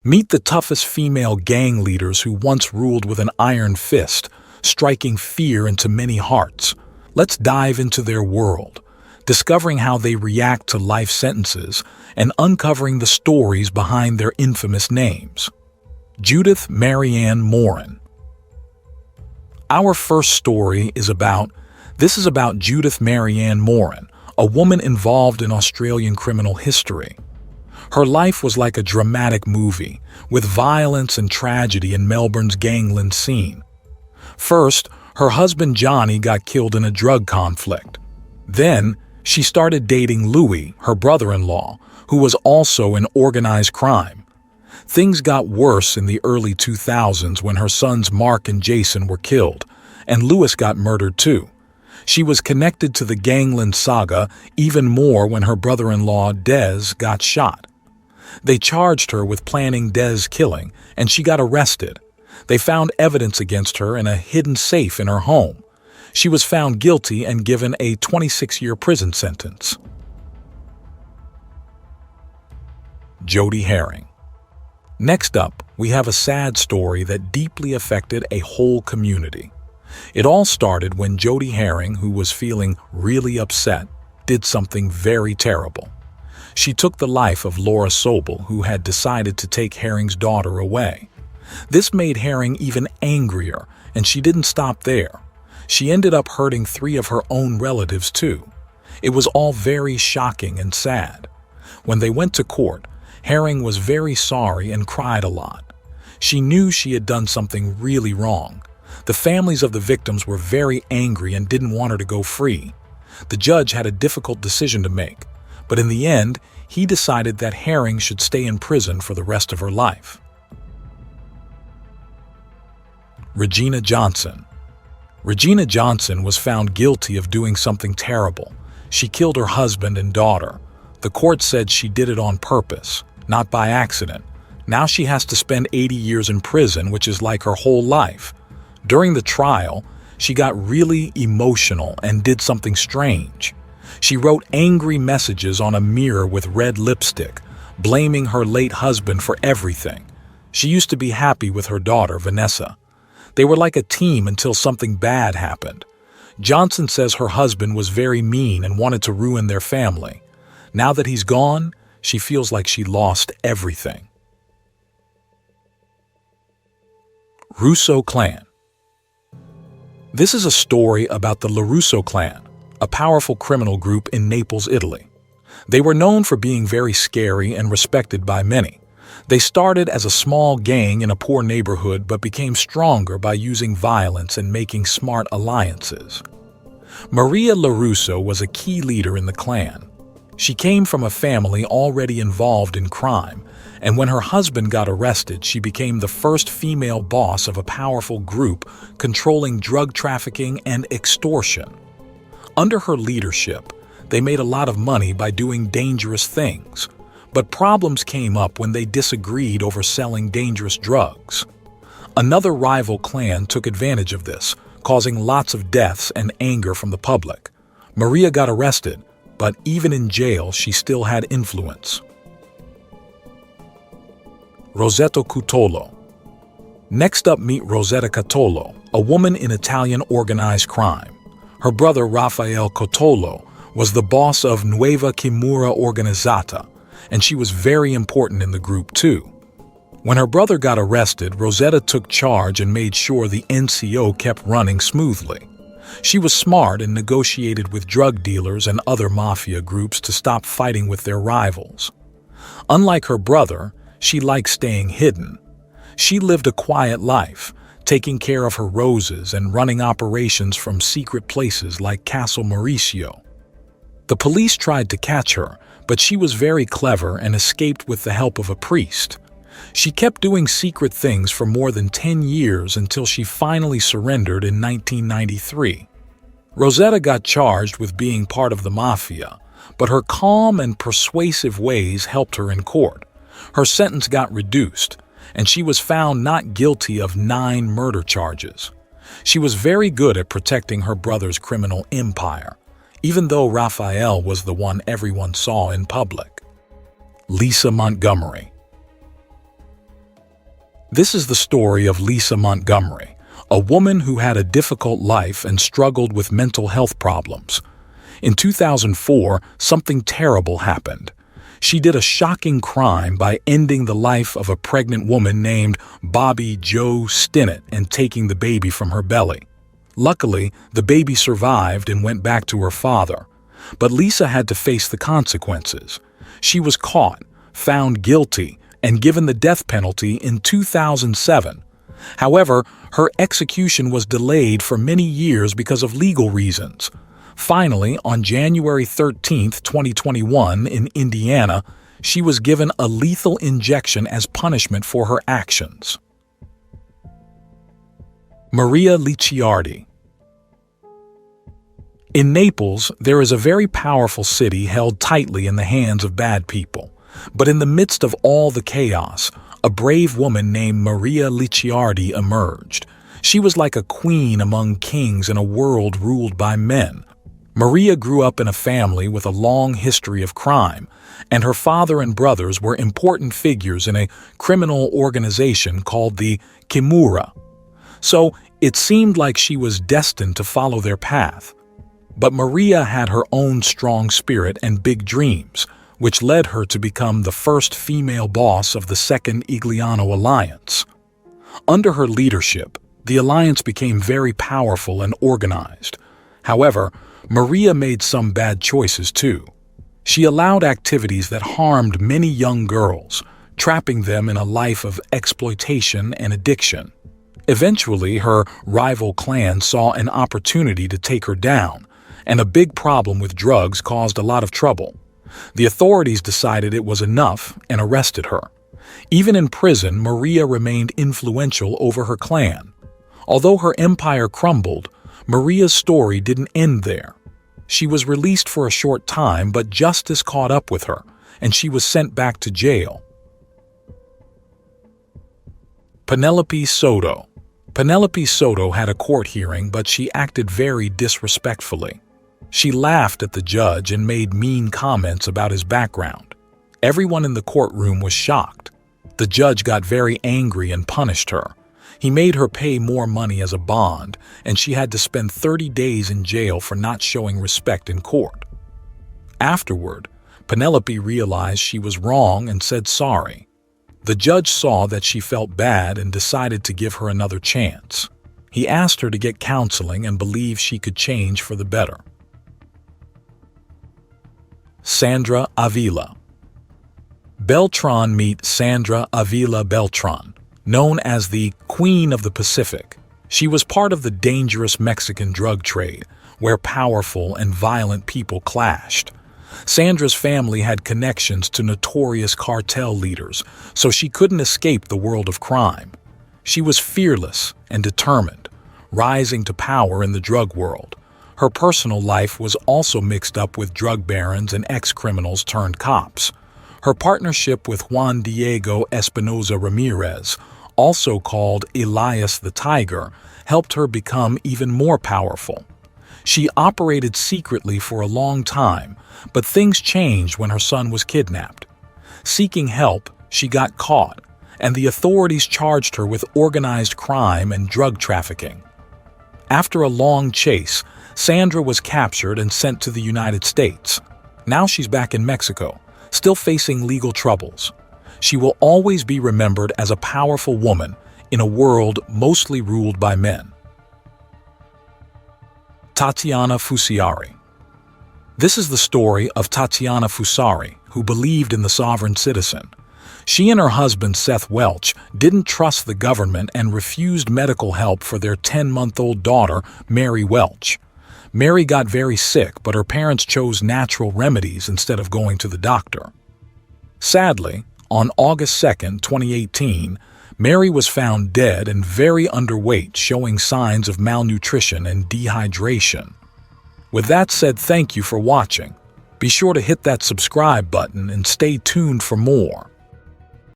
Meet the toughest female gang leaders who once ruled with an iron fist, striking fear into many hearts. Let's dive into their world, discovering how they react to life sentences and uncovering the stories behind their infamous names. Judith Marianne Moran. Our first story is about Judith Marianne Moran, a woman involved in Australian criminal history. Her life was like a dramatic movie, with violence and tragedy in Melbourne's Gangland scene. First, her husband Johnny got killed in a drug conflict. Then, she started dating Louis, her brother-in-law, who was also in organized crime. Things got worse in the early 2000s when her sons Mark and Jason were killed, and Louis got murdered too. She was connected to the Gangland saga even more when her brother-in-law Des got shot. They charged her with planning Des' killing, and she got arrested. They found evidence against her in a hidden safe in her home. She was found guilty and given a 26-year prison sentence. Jody Herring. Next up, we have a sad story that deeply affected a whole community. It all started when Jody Herring, who was feeling really upset, did something very terrible. She took the life of Larusso, who had decided to take Herring's daughter away. This made Herring even angrier, and she didn't stop there. She ended up hurting 3 of her own relatives too. It was all very shocking and sad. When they went to court, Herring was very sorry and cried a lot. She knew she had done something really wrong. The families of the victims were very angry and didn't want her to go free. The judge had a difficult decision to make, but in the end, he decided that Herring should stay in prison for the rest of her life. Regina Johnson. Regina Johnson was found guilty of doing something terrible. She killed her husband and daughter. The court said she did it on purpose, not by accident. Now she has to spend 80 years in prison, which is like her whole life. During the trial, she got really emotional and did something strange. She wrote angry messages on a mirror with red lipstick, blaming her late husband for everything. She used to be happy with her daughter, Vanessa. They were like a team until something bad happened. Johnson says her husband was very mean and wanted to ruin their family. Now that he's gone, she feels like she lost everything. Russo clan. This is a story about the Larusso clan, a powerful criminal group in Naples, Italy. They were known for being very scary and respected by many. They started as a small gang in a poor neighborhood but became stronger by using violence and making smart alliances. Maria Larusso was a key leader in the clan. She came from a family already involved in crime, and when her husband got arrested, she became the first female boss of a powerful group controlling drug trafficking and extortion. Under her leadership, they made a lot of money by doing dangerous things, but problems came up when they disagreed over selling dangerous drugs. Another rival clan took advantage of this, causing lots of deaths and anger from the public. Maria got arrested, but even in jail, she still had influence. Rosetta Cotolo. Next up, meet Rosetta Cotolo, a woman in Italian organized crime. Her brother Raffaele Cotolo was the boss of Nuova Camorra Organizzata, and she was very important in the group too. When her brother got arrested, Rosetta took charge and made sure the NCO kept running smoothly. She was smart and negotiated with drug dealers and other mafia groups to stop fighting with their rivals. Unlike her brother, she liked staying hidden. She lived a quiet life, taking care of her roses and running operations from secret places like Castle Mauricio. The police tried to catch her, but she was very clever and escaped with the help of a priest. She kept doing secret things for more than 10 years until she finally surrendered in 1993. Rosetta got charged with being part of the mafia, but her calm and persuasive ways helped her in court. Her sentence got reduced, and she was found not guilty of 9 murder charges. She was very good at protecting her brother's criminal empire, even though Raphael was the one everyone saw in public. Lisa Montgomery. This is the story of Lisa Montgomery, a woman who had a difficult life and struggled with mental health problems. In 2004, something terrible happened. She did a shocking crime by ending the life of a pregnant woman named Bobby Jo Stinnett and taking the baby from her belly. Luckily, the baby survived and went back to her father. But Lisa had to face the consequences. She was caught, found guilty, and given the death penalty in 2007. However, her execution was delayed for many years because of legal reasons. Finally, on January 13, 2021, in Indiana, she was given a lethal injection as punishment for her actions. Maria Licciardi. In Naples, there is a very powerful city held tightly in the hands of bad people. But in the midst of all the chaos, a brave woman named Maria Licciardi emerged. She was like a queen among kings in a world ruled by men. Maria grew up in a family with a long history of crime, and her father and brothers were important figures in a criminal organization called the Camorra. So it seemed like she was destined to follow their path. But Maria had her own strong spirit and big dreams, which led her to become the first female boss of the Second Igliano Alliance. Under her leadership, the alliance became very powerful and organized. However, Maria made some bad choices too. She allowed activities that harmed many young girls, trapping them in a life of exploitation and addiction. Eventually, her rival clan saw an opportunity to take her down, and a big problem with drugs caused a lot of trouble. The authorities decided it was enough and arrested her. Even in prison, Maria remained influential over her clan. Although her empire crumbled, Maria's story didn't end there. She was released for a short time, but justice caught up with her, and she was sent back to jail. Penelope Soto. Penelope Soto had a court hearing, but she acted very disrespectfully. She laughed at the judge and made mean comments about his background. Everyone in the courtroom was shocked. The judge got very angry and punished her. He made her pay more money as a bond, and she had to spend 30 days in jail for not showing respect in court. Afterward, Penelope realized she was wrong and said sorry. The judge saw that she felt bad and decided to give her another chance. He asked her to get counseling and believed she could change for the better. Sandra Avila. Beltran meet Sandra Avila Beltran, known as the Queen of the Pacific. She was part of the dangerous Mexican drug trade, where powerful and violent people clashed. Sandra's family had connections to notorious cartel leaders, so she couldn't escape the world of crime. She was fearless and determined, rising to power in the drug world. Her personal life was also mixed up with drug barons and ex-criminals turned cops. Her partnership with Juan Diego Espinoza Ramirez, also called Elias the Tiger, helped her become even more powerful. She operated secretly for a long time, but things changed when her son was kidnapped. Seeking help, she got caught, and the authorities charged her with organized crime and drug trafficking. After a long chase, Sandra was captured and sent to the United States. Now she's back in Mexico, still facing legal troubles. She will always be remembered as a powerful woman in a world mostly ruled by men. Tatiana Fusari. This is the story of Tatiana Fusari, who believed in the sovereign citizen. She and her husband, Seth Welch, didn't trust the government and refused medical help for their 10-month-old daughter, Mary Welch. Mary got very sick, but her parents chose natural remedies instead of going to the doctor. Sadly, on August 2, 2018, Mary was found dead and very underweight, showing signs of malnutrition and dehydration. With that said, thank you for watching. Be sure to hit that subscribe button and stay tuned for more.